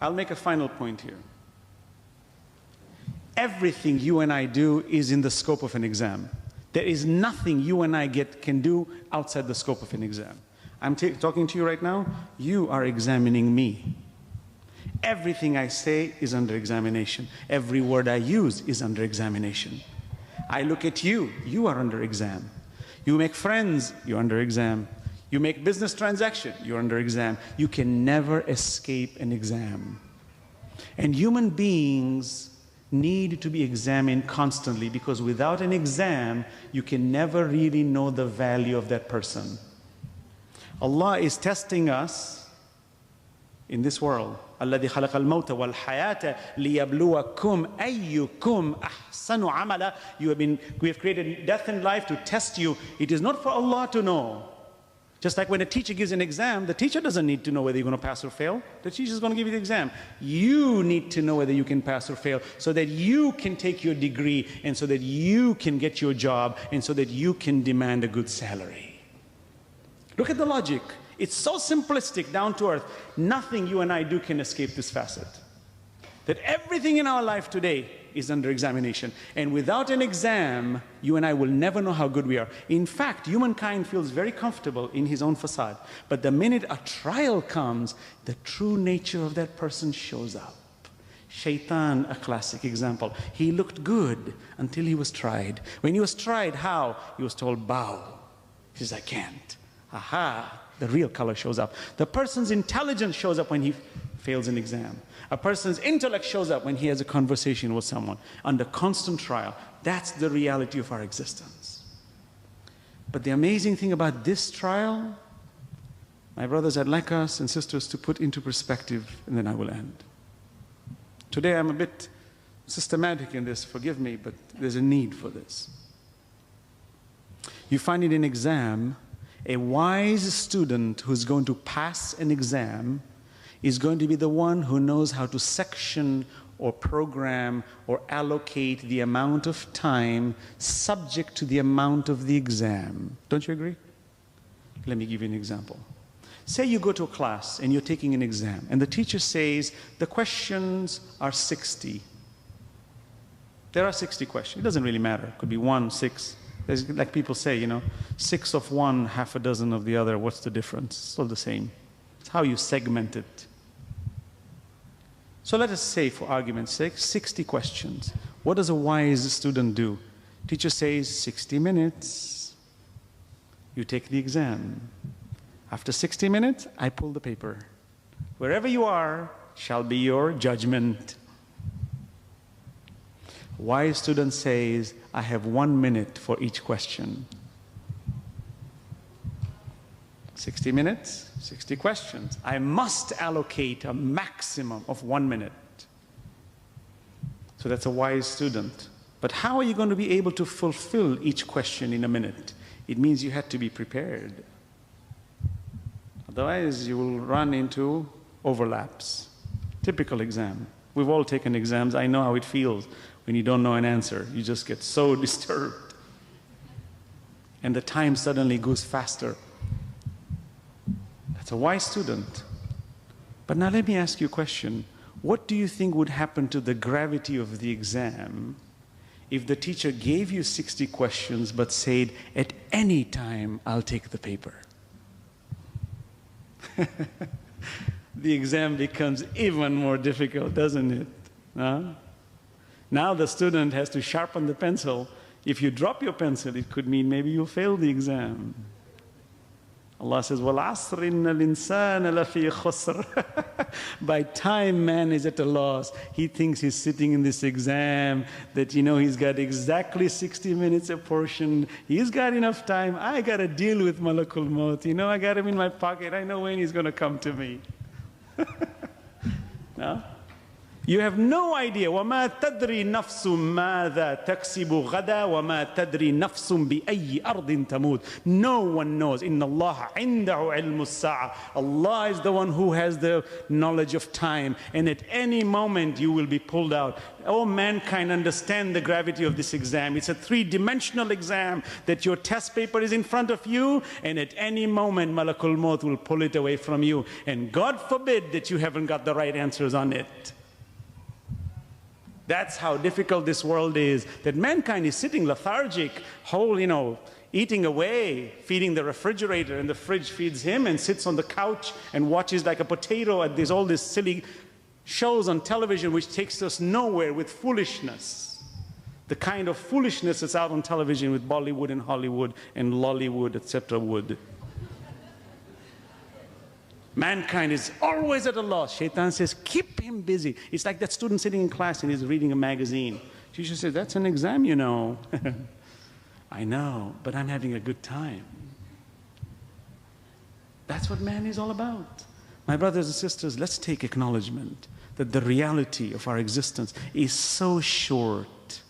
I'll make a final point here. Everything you and I do is in the scope of an exam. There is nothing you and I can do outside the scope of an exam. I'm talking to you right now. You are examining me. Everything I say is under examination. Every word I use is under examination. I look at you, you are under exam. You make friends, you're under exam. You make business transaction, you're under exam. You can never escape an exam. And human beings need to be examined constantly, because without an exam, you can never really know the value of that person. Allah is testing us in this world. الذي خلق الموت والحياة ليبلوكم أيكم أحسن عملا. We have created death and life to test you. It is not for Allah to know. Just like when a teacher gives an exam, the teacher doesn't need to know whether you're going to pass or fail. The teacher is going to give you the exam. You need to know whether you can pass or fail, so that you can take your degree, and so that you can get your job, and so that you can demand a good salary. Look at the logic. It's so simplistic, down to earth. Nothing you and I do can escape this facet. That everything in our life today is under examination. And without an exam, you and I will never know how good we are. In fact, humankind feels very comfortable in his own facade. But the minute a trial comes, the true nature of that person shows up. Shaitan, a classic example. He looked good until he was tried. When he was tried, how? He was told, bow. He says, I can't. Aha, the real color shows up. The person's intelligence shows up when he fails an exam. A person's intellect shows up when he has a conversation with someone under constant trial. That's the reality of our existence. But the amazing thing about this trial, my brothers, I'd like us and sisters to put into perspective, and then I will end. Today I'm a bit systematic in this, forgive me, but there's a need for this. You find in an exam, a wise student who's going to pass an exam is going to be the one who knows how to section or program or allocate the amount of time subject to the amount of the exam. Don't you agree? Let me give you an example. Say you go to a class and you're taking an exam, and the teacher says the questions are 60. There are 60 questions. It doesn't really matter. It could be 1, 6. There's, like people say, you know, 6 of one, half a dozen of the other. What's the difference? It's all the same. It's how you segment it. So let us say, for argument's sake, 60 questions. What does a wise student do? Teacher says 60 minutes. You take the exam. After 60 minutes, I pull the paper. Wherever you are shall be your judgment. A wise student says, I have 1 minute for each question. 60 minutes, 60 questions. I must allocate a maximum of 1 minute. So that's a wise student. But how are you going to be able to fulfill each question in a minute? It means you had to be prepared. Otherwise, you will run into overlaps. Typical exam. We've all taken exams. I know how it feels when you don't know an answer. You just get so disturbed. And the time suddenly goes faster. That's a wise student. But now let me ask you a question. What do you think would happen to the gravity of the exam if the teacher gave you 60 questions but said, at any time, I'll take the paper? The exam becomes even more difficult, doesn't it? Now the student has to sharpen the pencil. If you drop your pencil, it could mean maybe you'll fail the exam. Allah says, وَالْعَصْرِ إِنَّ الْإِنسَانَ لَفِي خُسْرٍ. By time, man is at a loss. He thinks he's sitting in this exam, that, you know, he's got exactly 60 minutes a portion. He's got enough time. I got to deal with Malakul Maut. You know, I got him in my pocket. I know when he's going to come to me. No? You have no idea. وَمَا تَدْرِي نَفْسٌ مَاذَا تَكْسِبُ غَدًا وَمَا تَدْرِي نَفْسٌ بِأَيِّ أَرْضٍ تَمُوتُ. No one knows. إِنَّ اللَّهَ عِنْدَهُ عِلْمُ السَّاعَةِ. Allah is the one who has the knowledge of time. And at any moment you will be pulled out. Oh, mankind, understand the gravity of this exam. It's a three-dimensional exam that your test paper is in front of you, and at any moment Malakul Maut will pull it away from you. And God forbid that you haven't got the right answers on it. That's how difficult this world is, that mankind is sitting lethargic, eating away, feeding the refrigerator, and the fridge feeds him, and sits on the couch and watches like a potato at all these silly shows on television which takes us nowhere with foolishness. The kind of foolishness that's out on television with Bollywood and Hollywood and Lollywood, etc. wood. Mankind is always at a loss. Shaitan says, keep him busy. It's like that student sitting in class and he's reading a magazine. Teacher says, that's an exam, you know. I know, but I'm having a good time. That's what man is all about. My brothers and sisters, let's take acknowledgement that the reality of our existence is so short.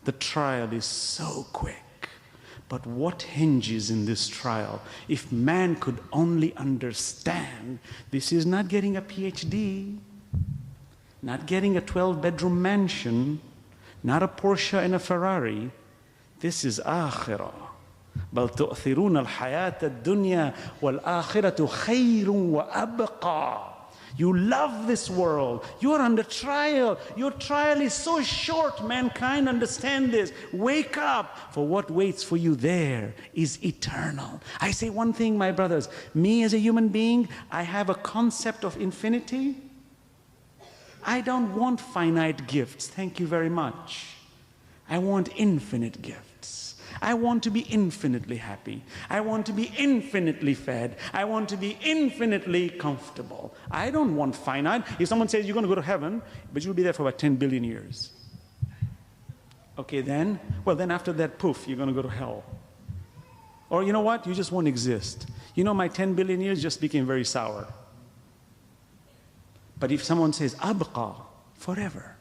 The trial is so quick. But what hinges in this trial? If man could only understand, this is not getting a PhD, not getting a 12-bedroom mansion, not a Porsche and a Ferrari. This is akhirah. بل تؤثرون الحياة الدنيا والآخرة خير وأبقى. You love this world. You are under trial. Your trial is so short. Mankind, understand this. Wake up, for what waits for you there is eternal. I say one thing, my brothers. Me as a human being, I have a concept of infinity. I don't want finite gifts. Thank you very much. I want infinite gifts. I want to be infinitely happy. I want to be infinitely fed. I want to be infinitely comfortable. I don't want finite. If someone says you're going to go to heaven, but you'll be there for about 10 billion years. Okay, then? Well, then after that, poof, you're going to go to hell. Or you know what? You just won't exist. You know, my 10 billion years just became very sour. But if someone says, abqa, forever.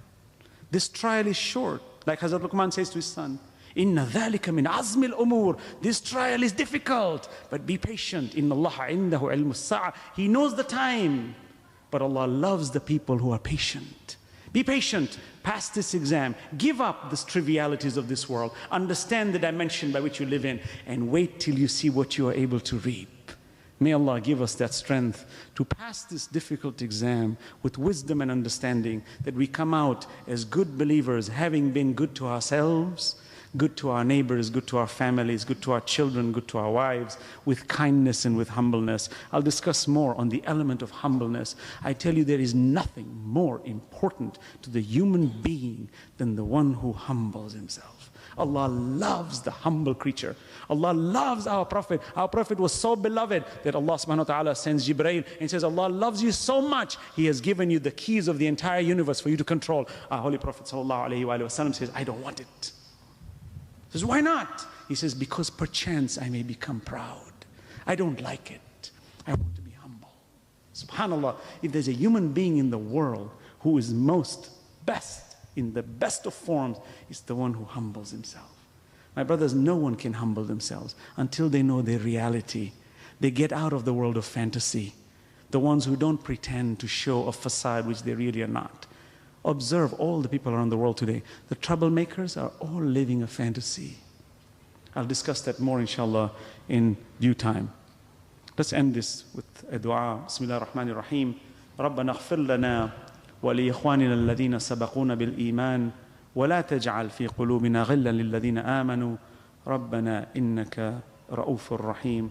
This trial is short. Like Hazrat Luqman says to his son, Inna dhalika min azmil umur. This trial is difficult, but be patient. Inna Allah indahu ilmu as-sa'a. He knows the time, but Allah loves the people who are patient. Be patient. Pass this exam. Give up the trivialities of this world. Understand the dimension by which you live in, and wait till you see what you are able to reap. May Allah give us that strength to pass this difficult exam with wisdom and understanding, that we come out as good believers, having been good to ourselves, good to our neighbors, good to our families, good to our children, good to our wives, with kindness and with humbleness. I'll discuss more on the element of humbleness. I tell you, there is nothing more important to the human being than the one who humbles himself. Allah loves the humble creature. Allah loves our Prophet. Our Prophet was so beloved that Allah subhanahu wa ta'ala sends Jibreel and says, Allah loves you so much, He has given you the keys of the entire universe for you to control. Our Holy Prophet sallallahu alayhi wa sallam says, I don't want it. He says, why not? He says, because perchance I may become proud. I don't like it. I want to be humble. SubhanAllah, if there's a human being in the world who is best, in the best of forms, it's the one who humbles himself. My brothers, no one can humble themselves until they know their reality. They get out of the world of fantasy. The ones who don't pretend to show a facade which they really are not. Observe all the people around the world today. The troublemakers are all living a fantasy. I'll discuss that more, inshallah, in due time. Let's end this with a dua. Bismillah ar-Rahman ar-Rahim. رَبَّنَا اغْفِرْ لَنَا وَلِإِخْوَانِنَا الَّذِينَ سَبَقُونَ بِالْإِيمَانِ وَلَا تَجْعَلْ فِي قُلُوبِنَا غِلًّا لِلَّذِينَ آمَنُوا رَبَّنَا إِنَّكَ رَءُوفٌ رَحِيمٌ